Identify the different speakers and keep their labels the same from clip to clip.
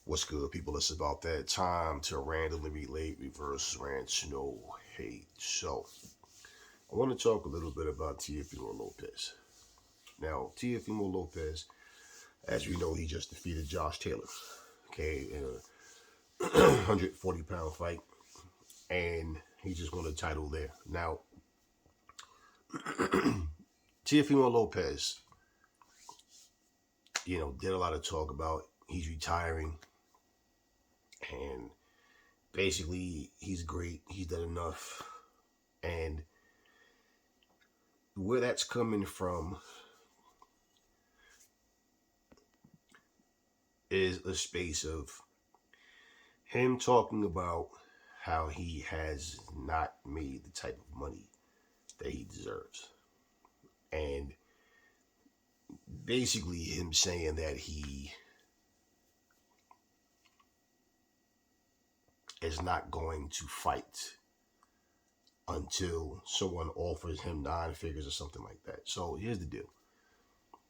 Speaker 1: What's good, people? It's about that time to randomly relate, reverse rant, no hate. So, I want to talk a little bit about Teofimo Lopez. Now, Teofimo Lopez, as we know, he just defeated Josh Taylor, okay, in a 140-pound fight, and he just won a title there. Now, Teofimo Lopez, did a lot of talk about he's retiring, and basically he's great, he's done enough, and where that's coming from is a space of him talking about how he has not made the type of money that he deserves. And basically him saying that he is not going to fight until someone offers him 9 figures or something like that. So here's the deal.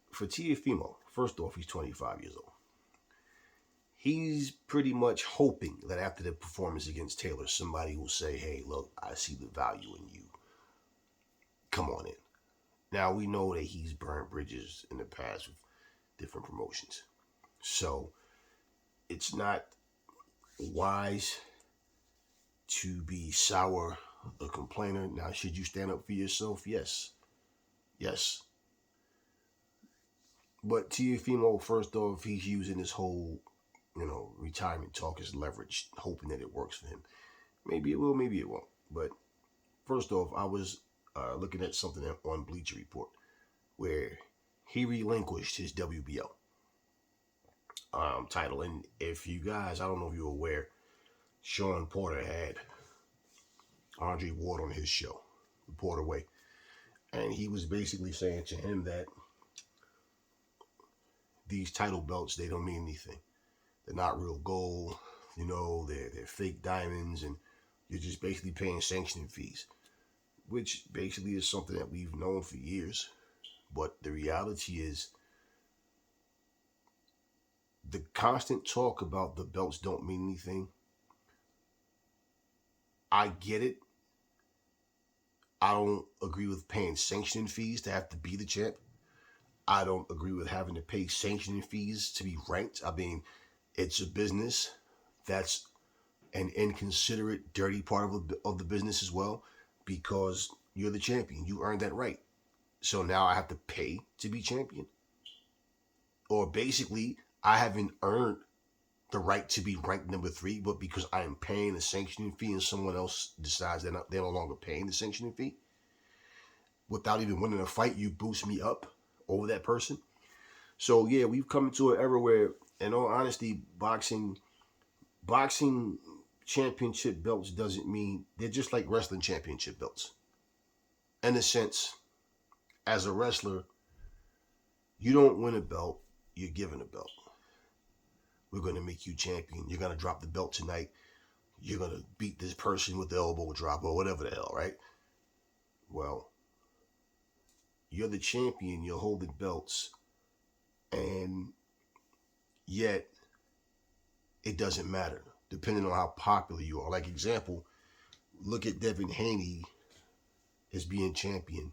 Speaker 1: For Teofimo, first off, he's 25 years old. He's pretty much hoping that after the performance against Taylor, somebody will say, hey, look, I see the value in you. Come on in. Now, we know that he's burned bridges in the past with different promotions. So it's not wise to be sour, a complainer. Now, should you stand up for yourself? Yes. Yes. But Teofimo, first off, he's using this whole, retirement talk as leverage, hoping that it works for him. Maybe it will, maybe it won't. But first off, I was looking at something on Bleacher Report where he relinquished his WBO title. And if you guys, I don't know if you're aware, Sean Porter had Andre Ward on his show, the Porter Way. And he was basically saying to him that these title belts, they don't mean anything. They're not real gold, they're fake diamonds, and you're just basically paying sanctioning fees, which basically is something that we've known for years. But the reality is the constant talk about the belts don't mean anything. I get it. I don't agree with paying sanctioning fees to have to be the champ. I don't agree with having to pay sanctioning fees to be ranked. I mean, it's a business. That's an inconsiderate, dirty part of the business as well, because you're the champion. You earned that right. So now I have to pay to be champion? Or basically, I haven't earned the right to be ranked number 3, but because I am paying a sanctioning fee and someone else decides they're no longer paying the sanctioning fee, without even winning a fight, you boost me up over that person. So yeah, we've come into an era where, in all honesty, boxing championship belts doesn't mean, they're just like wrestling championship belts. In a sense, as a wrestler, you don't win a belt, you're given a belt. We're going to make you champion. You're going to drop the belt tonight. You're going to beat this person with the elbow drop or whatever the hell, right? Well, you're the champion, you're holding belts, and yet it doesn't matter, depending on how popular you are. Like, example, look at Devin Haney as being champion,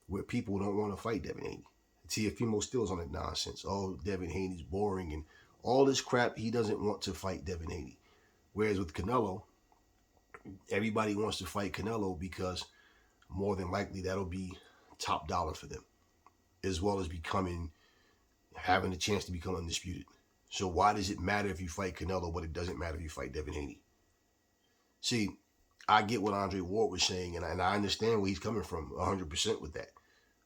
Speaker 1: where people don't want to fight Devin Haney. Teofimo still is on that nonsense. Oh, Devin Haney's boring and all this crap. He doesn't want to fight Devin Haney. Whereas with Canelo, everybody wants to fight Canelo because more than likely that'll be top dollar for them, as well as having a chance to become undisputed. So why does it matter if you fight Canelo, but it doesn't matter if you fight Devin Haney? See, I get what Andre Ward was saying, and I understand where he's coming from 100% with that.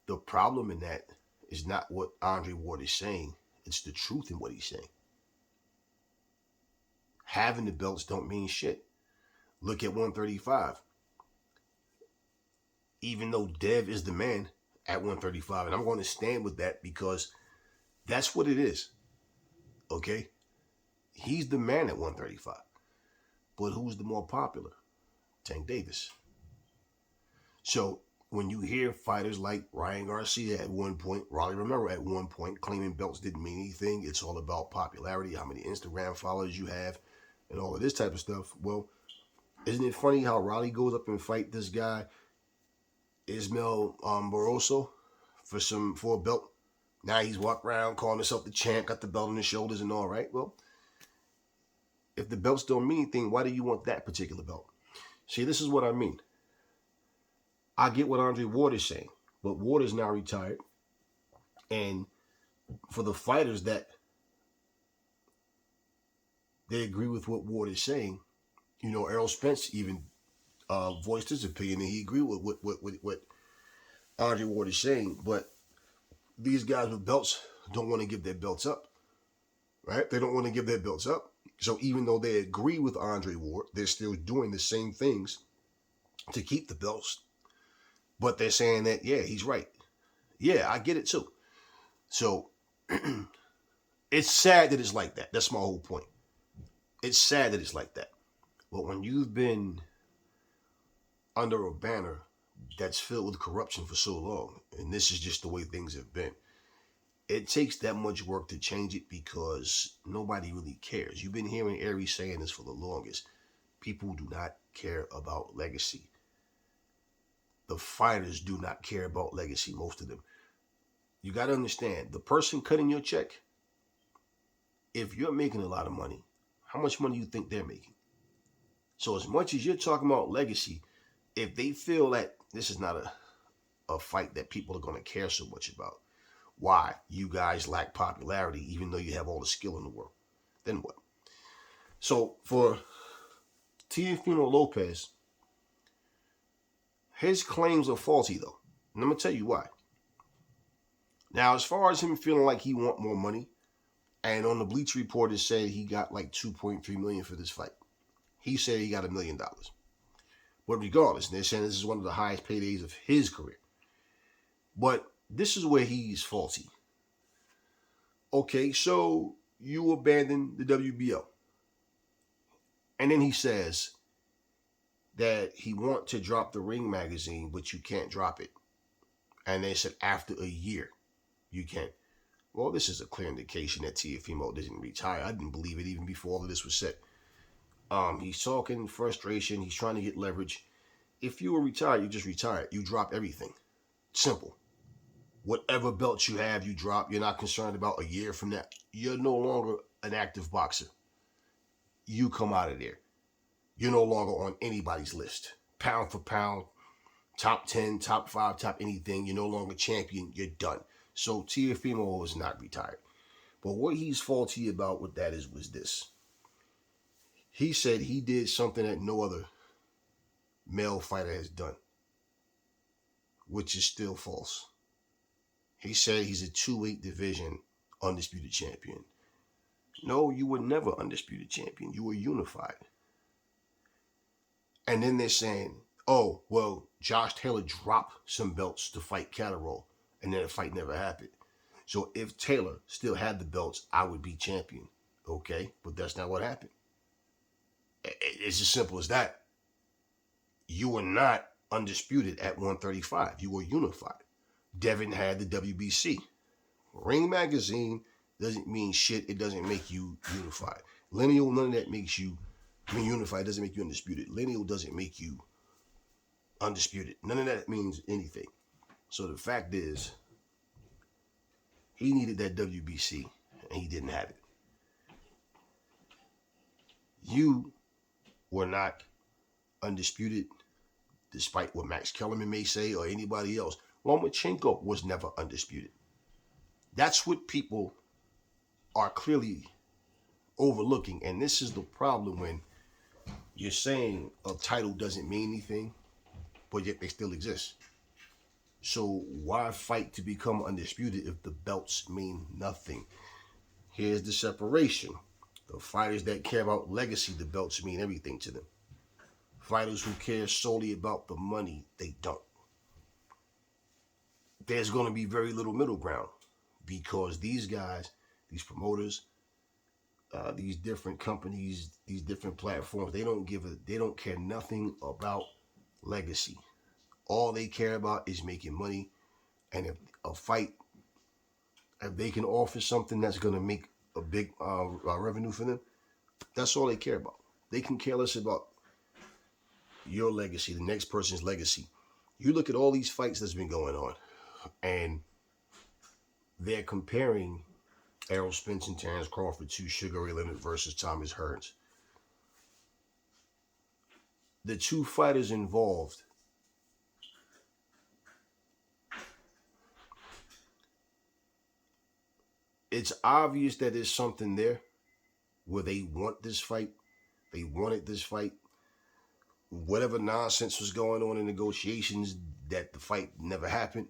Speaker 1: The problem in that is not what Andre Ward is saying. It's the truth in what he's saying. Having the belts don't mean shit. Look at 135. Even though Dev is the man at 135, and I'm going to stand with that because that's what it is. Okay? He's the man at 135. But who's the more popular? Tank Davis. So when you hear fighters like Ryan Garcia at one point, Raleigh Romero at one point, claiming belts didn't mean anything, it's all about popularity, how many Instagram followers you have, and all of this type of stuff. Well, isn't it funny how Raleigh goes up and fight this guy, Ismael Barroso, for a belt? Now he's walking around calling himself the champ, got the belt on his shoulders and all, right? Well, if the belts don't mean anything, why do you want that particular belt? See, this is what I mean. I get what Andre Ward is saying, but Ward is now retired. And for the fighters that they agree with what Ward is saying, you know, Errol Spence even voiced his opinion, and he agreed with what Andre Ward is saying. But these guys with belts don't want to give their belts up, right? They don't want to give their belts up. So even though they agree with Andre Ward, they're still doing the same things to keep the belts. But they're saying that, yeah, he's right. Yeah, I get it too. So it's sad that it's like that. That's my whole point. It's sad that it's like that. But when you've been under a banner that's filled with corruption for so long, and this is just the way things have been, it takes that much work to change it because nobody really cares. You've been hearing Aries saying this for the longest. People do not care about legacy. The fighters do not care about legacy, most of them. You got to understand, the person cutting your check, if you're making a lot of money, how much money do you think they're making? So as much as you're talking about legacy, if they feel that this is not a fight that people are going to care so much about, why? You guys lack popularity even though you have all the skill in the world. Then what? So for Teofimo Lopez, his claims are faulty though. And I'm going to tell you why. Now, as far as him feeling like he want more money, and on the Bleacher Report it said he got like $2.3 million for this fight. He said he got $1 million. But regardless, they're saying this is one of the highest paydays of his career. But this is where he's faulty. Okay, so you abandoned the WBO. And then he says that he want to drop the Ring magazine, but you can't drop it. And they said after a year, you can't. Well, this is a clear indication that Teofimo didn't retire. I didn't believe it even before all of this was said. He's talking frustration. He's trying to get leverage. If you were retired, you just retired. You drop everything. Simple. Whatever belt you have, you drop. You're not concerned about a year from that. You're no longer an active boxer. You come out of there. You're no longer on anybody's list. Pound for pound, top 10, top 5, top anything. You're no longer champion. You're done. So Teofimo was not retired. But what he's faulty about with that was this. He said he did something that no other male fighter has done, which is still false. He said he's a 2-weight division undisputed champion. No, you were never undisputed champion. You were unified. And then they're saying, oh, well, Josh Taylor dropped some belts to fight Catterall, and then the fight never happened. So if Taylor still had the belts, I would be champion. Okay, but that's not what happened. It's as simple as that. You were not undisputed at 135. You were unified. Devin had the WBC. Ring magazine doesn't mean shit. It doesn't make you unified. Lineal, none of that makes you, unified doesn't make you undisputed. Lineal doesn't make you undisputed. None of that means anything. So the fact is, he needed that WBC, and he didn't have it. You were not undisputed, despite what Max Kellerman may say or anybody else. Lomachenko was never undisputed. That's what people are clearly overlooking. And this is the problem when you're saying a title doesn't mean anything, but yet they still exist. So why fight to become undisputed if the belts mean nothing? Here's the separation. The fighters that care about legacy, the belts mean everything to them. Fighters who care solely about the money, they don't. There's going to be very little middle ground because these guys, these promoters, these different companies, these different platforms, they don't care nothing about legacy. All they care about is making money. And if a fight, if they can offer something that's going to make a big revenue for them, that's all they care about. They can care less about your legacy, the next person's legacy. You look at all these fights that's been going on, and they're comparing Errol Spence and Terrence Crawford to Sugar Ray Leonard versus Thomas Hearns. The two fighters involved it's obvious that there's something there where they want this fight. They wanted this fight. Whatever nonsense was going on in negotiations that the fight never happened,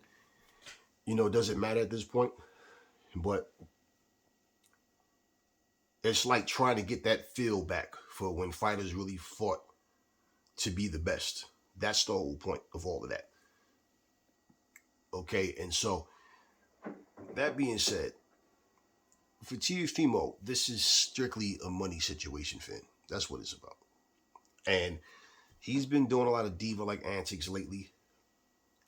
Speaker 1: it doesn't matter at this point. But it's like trying to get that feel back for when fighters really fought to be the best. That's the whole point of all of that. Okay, and so that being said, for Teofimo, this is strictly a money situation for him. That's what it's about. And he's been doing a lot of diva-like antics lately.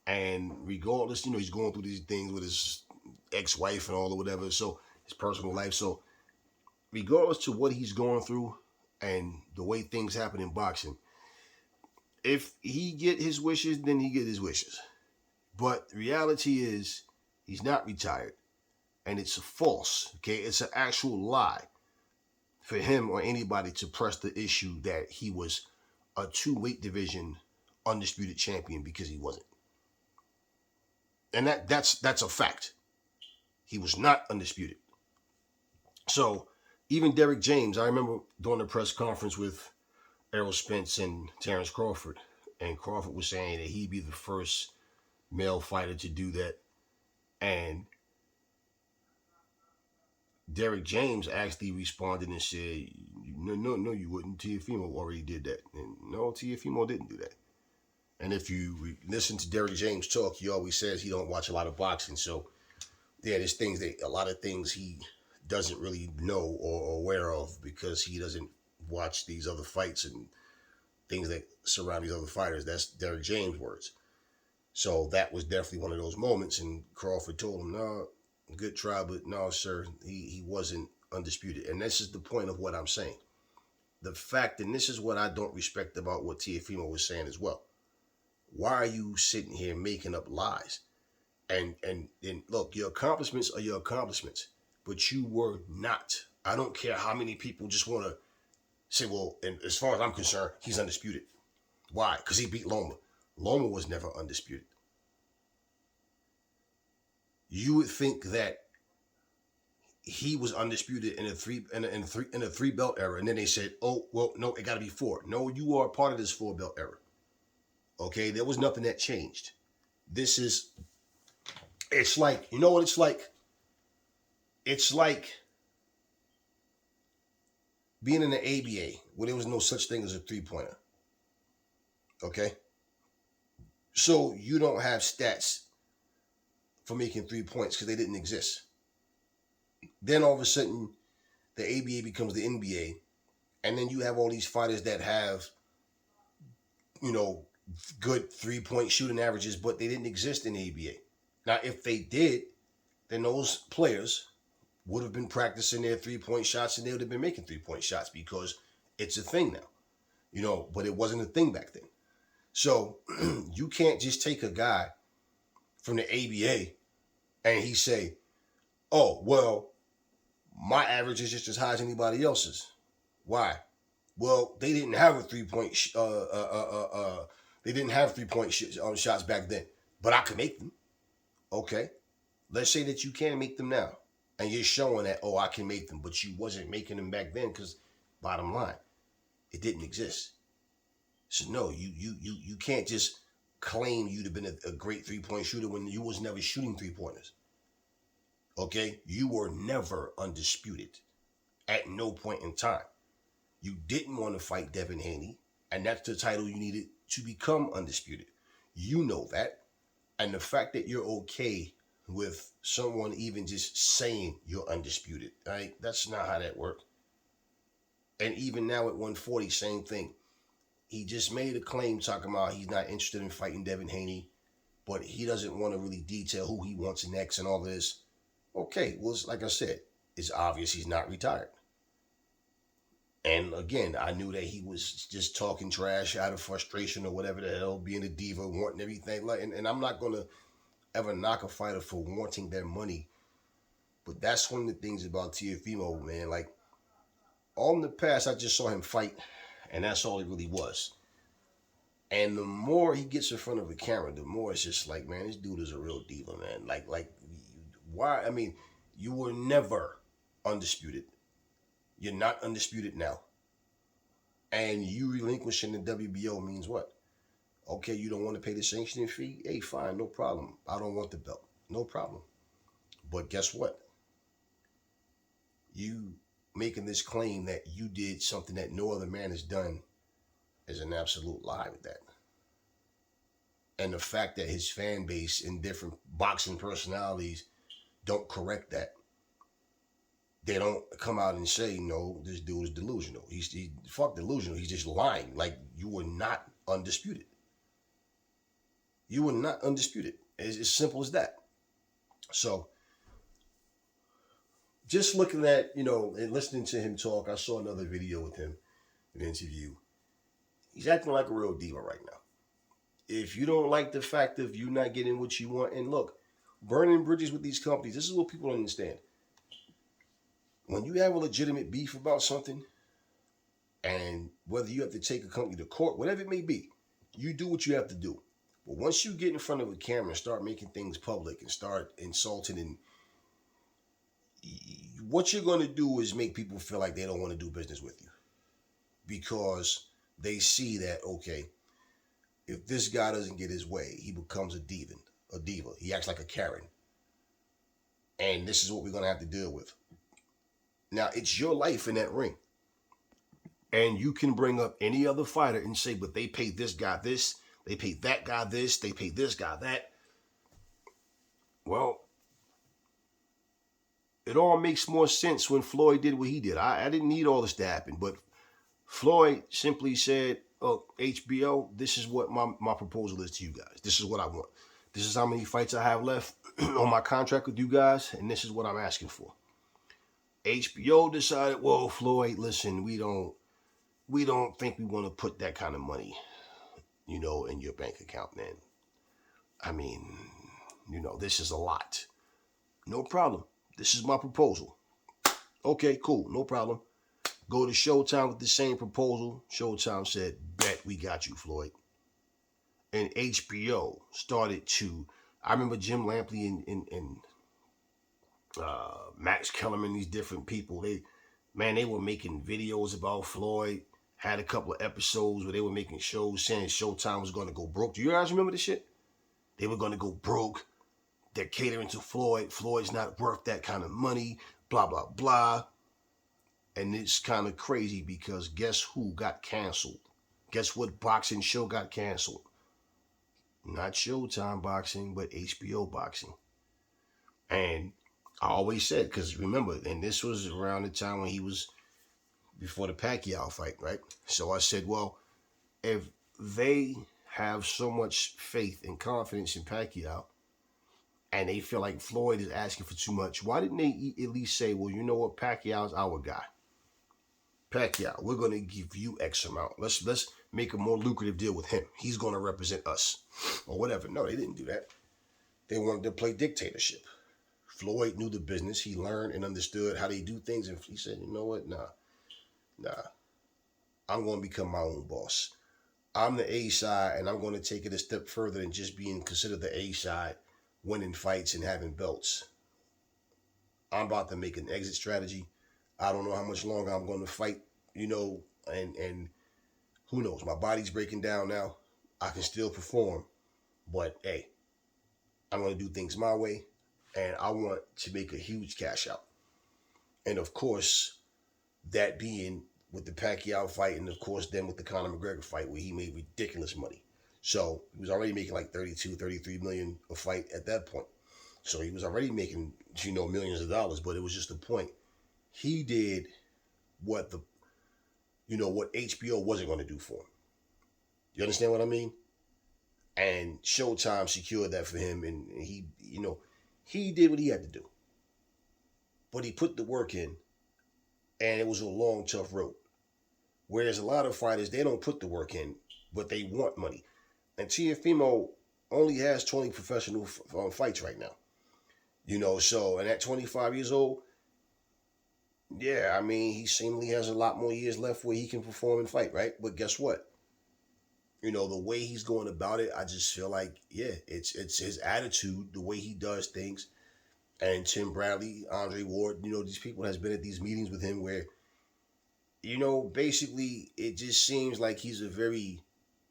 Speaker 1: And regardless, he's going through these things with his ex-wife and all or whatever, so his personal life. So regardless to what he's going through and the way things happen in boxing, if he get his wishes, then he get his wishes. But reality is he's not retired. And it's false, okay? It's an actual lie for him or anybody to press the issue that he was a 2-weight division undisputed champion, because he wasn't. And that's a fact. He was not undisputed. So even Derek James, I remember doing a press conference with Errol Spence and Terrence Crawford, and Crawford was saying that he'd be the first male fighter to do that. And Derek James actually responded and said, no, you wouldn't. Teofimo already did that. And no, Teofimo didn't do that. And if you listen to Derek James talk, he always says he don't watch a lot of boxing. So, yeah, there's a lot of things he doesn't really know or aware of, because he doesn't watch these other fights and things that surround these other fighters. That's Derek James' words. So that was definitely one of those moments. And Crawford told him, no, good try, but no, sir, he wasn't undisputed. And this is the point of what I'm saying. The fact, and this is what I don't respect about what Teofimo was saying as well. Why are you sitting here making up lies? And look, your accomplishments are your accomplishments, but you were not. I don't care how many people just want to say, well, and as far as I'm concerned, he's undisputed. Why? Because he beat Loma. Loma was never undisputed. You would think that he was undisputed in a three belt era, and then they said, oh, well, no, it got to be 4. No, you are a part of this 4 belt era. Okay, there was nothing that changed. It's like, you know what it's like? It's like being in the ABA where there was no such thing as a 3-pointer. Okay? So you don't have stats for making 3 points because they didn't exist. Then all of a sudden, the ABA becomes the NBA, and then you have all these fighters that have, good 3-point shooting averages, but they didn't exist in the ABA. Now, if they did, then those players would have been practicing their 3-point shots, and they would have been making 3-point shots, because it's a thing now, but it wasn't a thing back then. So you can't just take a guy from the ABA and he say, oh, well, my average is just as high as anybody else's. Why? Well, they didn't have a 3-point shots back then, but I could make them. Okay, let's say that you can make them now, and you're showing that, oh, I can make them, but you wasn't making them back then because, bottom line, it didn't exist. So no, you can't just claim you'd have been a great 3-point shooter when you was never shooting 3-pointers. Okay, you were never undisputed at no point in time. You didn't want to fight Devin Haney, and that's the title you needed to become undisputed. You know that. And the fact that you're okay with someone even just saying you're undisputed, right? That's not how that works. And even now at 140, same thing. he just made a claim talking about he's not interested in fighting Devin Haney, but he doesn't want to really detail who he wants next and all of this. Okay, well, like I said, it's obvious he's not retired. And again, I knew that he was just talking trash out of frustration or whatever the hell, being a diva, wanting everything. And I'm not going to ever knock a fighter for wanting their money. But that's one of the things about Teofimo, man. Like, all in the past, I just saw him fight, and that's all he really was. And the more he gets in front of a camera, the more it's just like, man, this dude is a real diva, man. Like, why? I mean, you were never undisputed. You're not undisputed now. And you relinquishing the WBO means what? Okay, you don't want to pay the sanctioning fee? Hey, fine, no problem. I don't want the belt. No problem. But guess what? You making this claim that you did something that no other man has done is an absolute lie with that. And the fact that his fan base and different boxing personalities don't correct that. They don't come out and say, no, this dude is delusional. He's fuck delusional. He's just lying. Like, you were not undisputed. You were not undisputed. It's as simple as that. So, just looking at, and listening to him talk, I saw another video with him, an interview. He's acting like a real diva right now. If you don't like the fact of you not getting what you want, and look, burning bridges with these companies, this is what people don't understand. When you have a legitimate beef about something, and whether you have to take a company to court, whatever it may be, you do what you have to do. But once you get in front of a camera and start making things public and start insulting, and what you're going to do is make people feel like they don't want to do business with you. Because they see that, okay, if this guy doesn't get his way, he becomes a diva. He acts like a Karen. And this is what we're going to have to deal with. Now, it's your life in that ring. And you can bring up any other fighter and say, but they paid this guy this, they paid that guy this, they paid this guy that. Well, it all makes more sense when Floyd did what he did. I didn't need all this to happen, but Floyd simply said, oh, HBO, this is what my proposal is to you guys. This is what I want. This is how many fights I have left on my contract with you guys, and this is what I'm asking for. HBO decided, well, Floyd, listen, we don't think we want to put that kind of money, in your bank account, man. I mean, this is a lot. No problem. This is my proposal. Okay, cool. No problem. Go to Showtime with the same proposal. Showtime said, bet we got you, Floyd. And HBO started to, I remember Jim Lampley and Max Kellerman, these different people, they were making videos about Floyd, had a couple of episodes where they were making shows saying Showtime was going to go broke. Do you guys remember this shit? They were going to go broke. They're catering to Floyd. Floyd's not worth that kind of money, blah, blah, blah. And it's kind of crazy because guess who got canceled? Guess what boxing show got canceled? Not Showtime boxing, but HBO boxing. And I always said, because remember, and this was around the time when he was before the Pacquiao fight, right? So I said, well, if they have so much faith and confidence in Pacquiao, and they feel like Floyd is asking for too much, why didn't they at least say, well, you know what, Pacquiao's our guy. Pacquiao, we're going to give you X amount. Let's make a more lucrative deal with him. He's going to represent us. Or whatever. No, they didn't do that. They wanted to play dictatorship. Floyd knew the business. He learned and understood how they do things. And he said, you know what? Nah. I'm going to become my own boss. I'm the A side, and I'm going to take it a step further than just being considered the A side, winning fights and having belts. I'm about to make an exit strategy. I don't know how much longer I'm going to fight, and who knows? My body's breaking down now. I can still perform, but hey, I'm going to do things my way, and I want to make a huge cash out. And of course, that being with the Pacquiao fight, and of course then with the Conor McGregor fight where he made ridiculous money. So he was already making like 32, 33 million a fight at that point. So he was already making, millions of dollars, but it was just a point. He did what what HBO wasn't going to do for him. You understand what I mean? And Showtime secured that for him, and he, he did what he had to do, but he put the work in, and it was a long, tough road. Whereas a lot of fighters, they don't put the work in, but they want money. And Teofimo only has 20 professional fights right now. So, and at 25 years old, yeah, I mean, he seemingly has a lot more years left where he can perform and fight, right? But guess what? The way he's going about it, I just feel like, yeah, it's his attitude, the way he does things. And Tim Bradley, Andre Ward, these people has been at these meetings with him where, basically it just seems like he's a very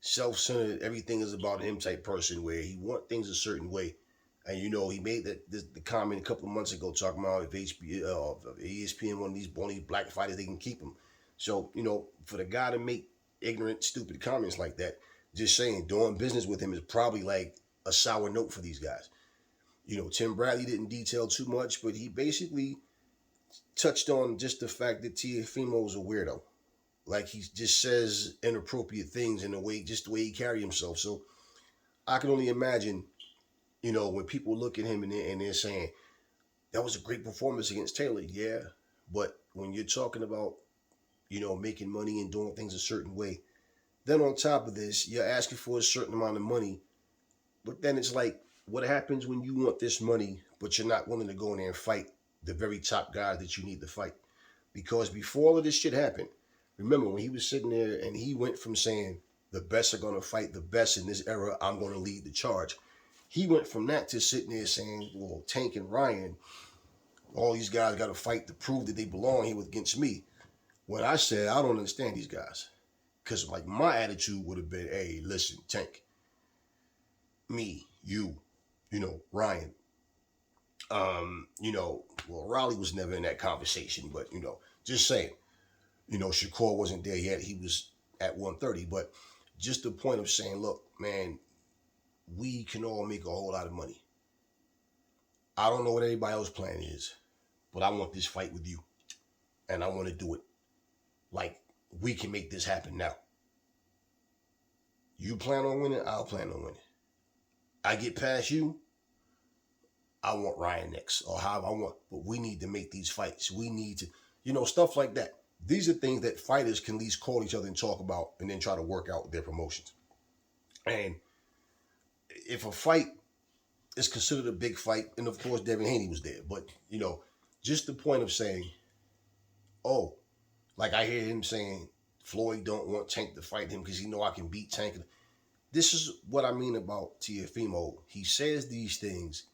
Speaker 1: self-centered, everything is about him type person where he want things a certain way. And he made the comment a couple of months ago talking about if ESPN one of these black fighters, they can keep him. So for the guy to make ignorant, stupid comments like that, just saying doing business with him is probably like a sour note for these guys. Tim Bradley didn't detail too much, but he basically touched on just the fact that Teofimo is a weirdo. Like he just says inappropriate things in just the way he carry himself. So I can only imagine, when people look at him and they're saying that was a great performance against Taylor, yeah, but when you're talking about, making money and doing things a certain way, then on top of this, you're asking for a certain amount of money, but then it's like, what happens when you want this money, but you're not willing to go in there and fight the very top guys that you need to fight? Because before all of this shit happened, remember when he was sitting there and he went from saying the best are going to fight the best in this era, I'm going to lead the charge. He went from that to sitting there saying, well, Tank and Ryan, all these guys got to fight to prove that they belong here against me. When I said, I don't understand these guys. Because like my attitude would have been, hey, listen, Tank, me, you, Ryan. Well, Raleigh was never in that conversation, but just saying, Shakur wasn't there yet. He was at 130, but just the point of saying, look, man, we can all make a whole lot of money. I don't know what everybody else's plan is, but I want this fight with you, and I want to do it. Like, we can make this happen now. You plan on winning, I'll plan on winning. I get past you, I want Ryan next, or however I want. But we need to make these fights. We need to, stuff like that. These are things that fighters can at least call each other and talk about and then try to work out their promotions. And if a fight is considered a big fight, and of course Devin Haney was there, but, just the point of saying, oh, like I hear him saying, Floyd don't want Tank to fight him because he know I can beat Tank. This is what I mean about Teofimo. He says these things,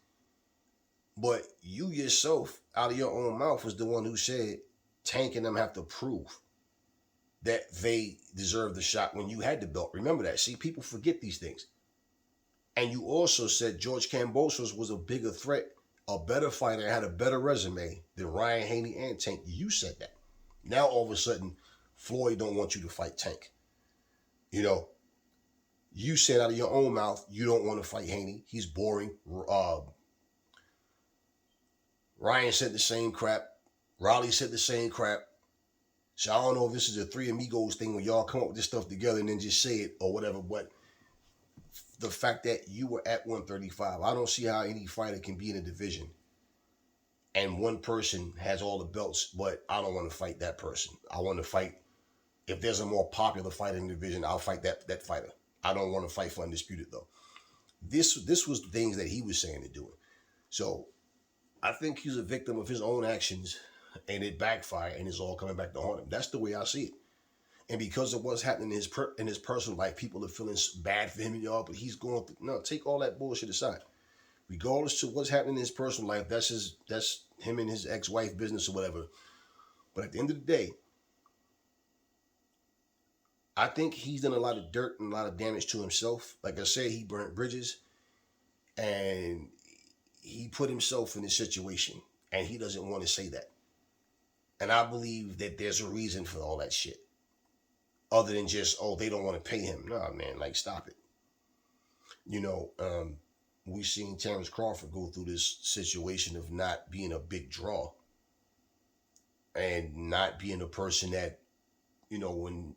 Speaker 1: but you yourself, out of your own mouth, was the one who said Tank and them have to prove that they deserve the shot when you had the belt. Remember that. See, people forget these things. And you also said George Kambosos was a bigger threat, a better fighter, had a better resume than Ryan Haney and Tank. You said that. Now all of a sudden, Floyd don't want you to fight Tank. You said out of your own mouth you don't want to fight Haney. He's boring. Ryan said the same crap. Raleigh said the same crap. So I don't know if this is a Three Amigos thing where y'all come up with this stuff together and then just say it or whatever, but the fact that you were at 135, I don't see how any fighter can be in a division and one person has all the belts, but I don't want to fight that person. I want to fight, if there's a more popular fighter in the division, I'll fight that fighter. I don't want to fight for Undisputed, though. This was the things that he was saying and doing. So I think he's a victim of his own actions, and it backfired, and it's all coming back to haunt him. That's the way I see it. And because of what's happening in his personal life, people are feeling bad for him and y'all, but he's going through. No, take all that bullshit aside. Regardless to what's happening in his personal life, that's him and his ex-wife business or whatever. But at the end of the day, I think he's done a lot of dirt and a lot of damage to himself. Like I said, he burnt bridges, and he put himself in this situation, and he doesn't want to say that. And I believe that there's a reason for all that shit. Other than just, oh, they don't want to pay him. Nah, man, like, stop it. We've seen Terrence Crawford go through this situation of not being a big draw and not being a person that, when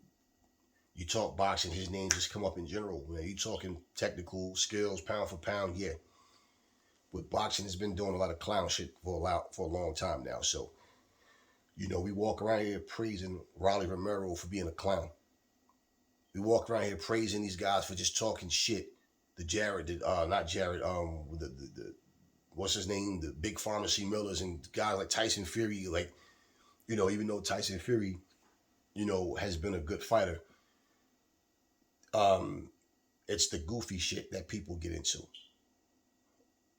Speaker 1: You talk boxing, his name just come up in general. Man, you talking technical skills, pound for pound, yeah. But boxing has been doing a lot of clown shit for a long time now. So, we walk around here praising Rolly Romero for being a clown. We walk around here praising these guys for just talking shit. Not Jared, the what's his name, the big pharmacy Millers and guys like Tyson Fury, like, even though Tyson Fury, has been a good fighter, it's the goofy shit that people get into,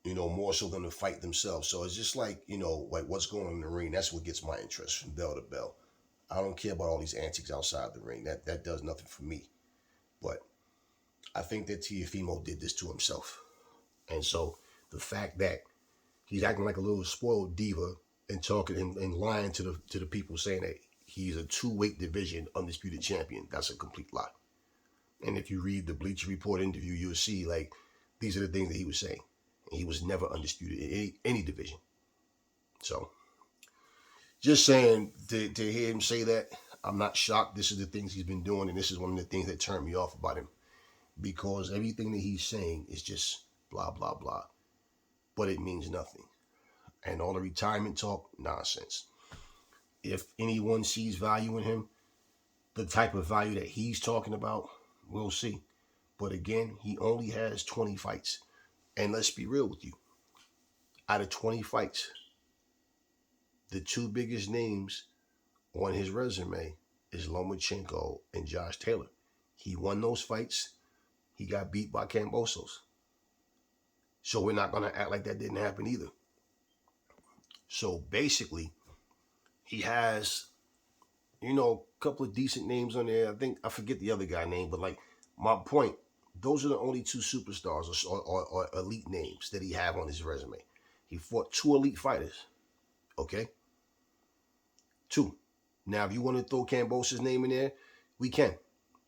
Speaker 1: more so than the fight themselves. So it's just like, like what's going on in the ring. That's what gets my interest from bell to bell. I don't care about all these antics outside the ring. That does nothing for me. But I think that Teofimo did this to himself. And so the fact that he's acting like a little spoiled diva and talking and lying to the people saying that he's a 2-weight division undisputed champion, that's a complete lie. And if you read the Bleacher Report interview, you'll see, like, these are the things that he was saying. And he was never undisputed in any division. So, just saying, to hear him say that, I'm not shocked. This is the things he's been doing, and this is one of the things that turned me off about him. Because everything that he's saying is just blah, blah, blah. But it means nothing. And all the retirement talk, nonsense. If anyone sees value in him, the type of value that he's talking about, we'll see. But again, he only has 20 fights. And let's be real with you. Out of 20 fights, the 2 biggest names on his resume is Lomachenko and Josh Taylor. He won those fights. He got beat by Kambosos. So we're not going to act like that didn't happen either. So basically, he has, a couple of decent names on there. I forget the other guy's name, but like, my point, those are the only 2 superstars or elite names that he have on his resume. He fought 2 elite fighters. Okay? 2. Now, if you want to throw Kambosos' name in there, we can.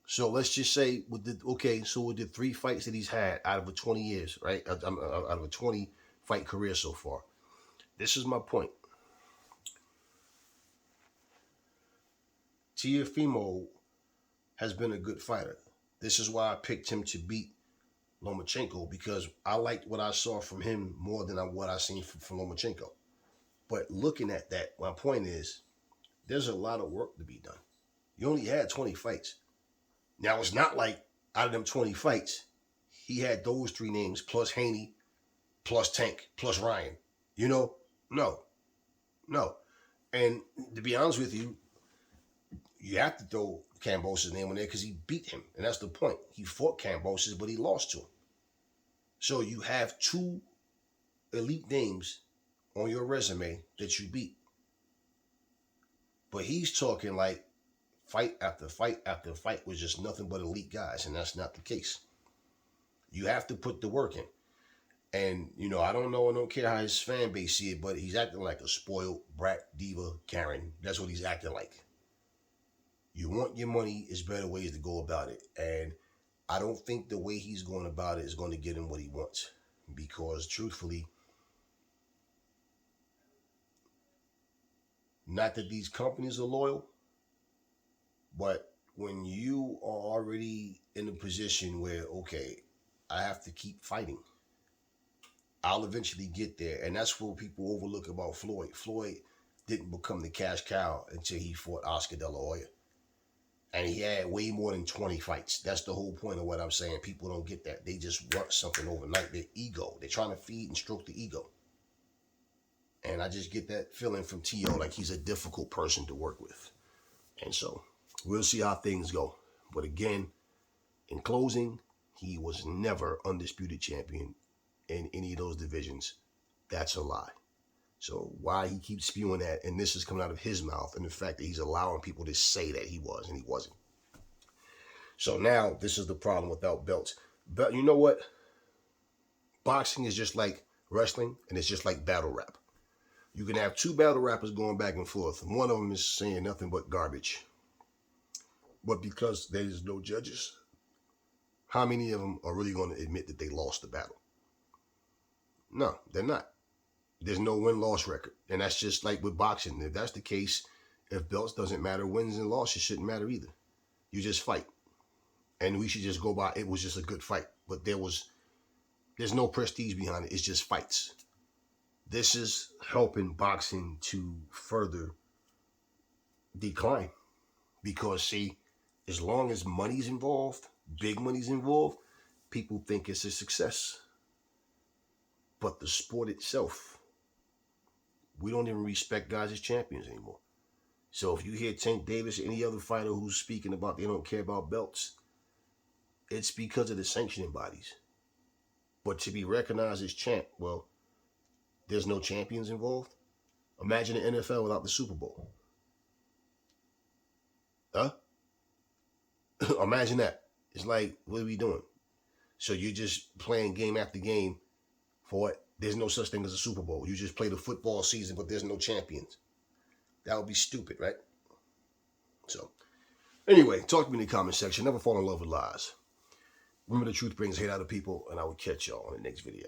Speaker 1: So let's just say with the 3 fights that he's had out of a 20 years, right? Out of a 20 fight career so far. This is my point. Teofimo has been a good fighter. This is why I picked him to beat Lomachenko, because I liked what I saw from him more than what I seen from Lomachenko. But looking at that, my point is, there's a lot of work to be done. You only had 20 fights. Now, it's not like out of them 20 fights, he had those 3 names plus Haney, plus Tank, plus Ryan. No. And to be honest with you, you have to throw Kambosos' name on there because he beat him. And that's the point. He fought Kambosos, but he lost to him. So you have 2 elite names on your resume that you beat. But he's talking like fight after fight after fight was just nothing but elite guys, and that's not the case. You have to put the work in. And, I don't know, I don't care how his fan base see it, but he's acting like a spoiled brat, diva, Karen. That's what he's acting like. You want your money, there's better ways to go about it. And I don't think the way he's going about it is going to get him what he wants. Because, truthfully, not that these companies are loyal, but when you are already in a position where, okay, I have to keep fighting, I'll eventually get there. And that's what people overlook about Floyd. Floyd didn't become the cash cow until he fought Oscar De La Hoya. And he had way more than 20 fights. That's the whole point of what I'm saying. People don't get that. They just want something overnight. Their ego. They're trying to feed and stroke the ego. And I just get that feeling from T.O. like he's a difficult person to work with. And so we'll see how things go. But again, in closing, he was never undisputed champion in any of those divisions. That's a lie. So why he keeps spewing that, and this is coming out of his mouth, and the fact that he's allowing people to say that he was, and he wasn't. So now, this is the problem without belts. But you know what? Boxing is just like wrestling, and it's just like battle rap. You can have 2 battle rappers going back and forth, and one of them is saying nothing but garbage. But because there's no judges, how many of them are really going to admit that they lost the battle? No, they're not. There's no win-loss record. And that's just like with boxing. If that's the case, if belts doesn't matter, wins and losses shouldn't matter either. You just fight. And we should just go by, it was just a good fight. But there's no prestige behind it. It's just fights. This is helping boxing to further decline. Because, see, as long as money's involved, big money's involved, people think it's a success. But the sport itself, we don't even respect guys as champions anymore. So if you hear Tank Davis or any other fighter who's speaking about they don't care about belts, it's because of the sanctioning bodies. But to be recognized as champ, well, there's no champions involved. Imagine the NFL without the Super Bowl. Huh? Imagine that. It's like, what are we doing? So you're just playing game after game for what? There's no such thing as a Super Bowl. You just play the football season, but there's no champions. That would be stupid, right? So, anyway, talk to me in the comment section. Never fall in love with lies. Remember, the truth brings hate out of people, and I will catch y'all on the next video.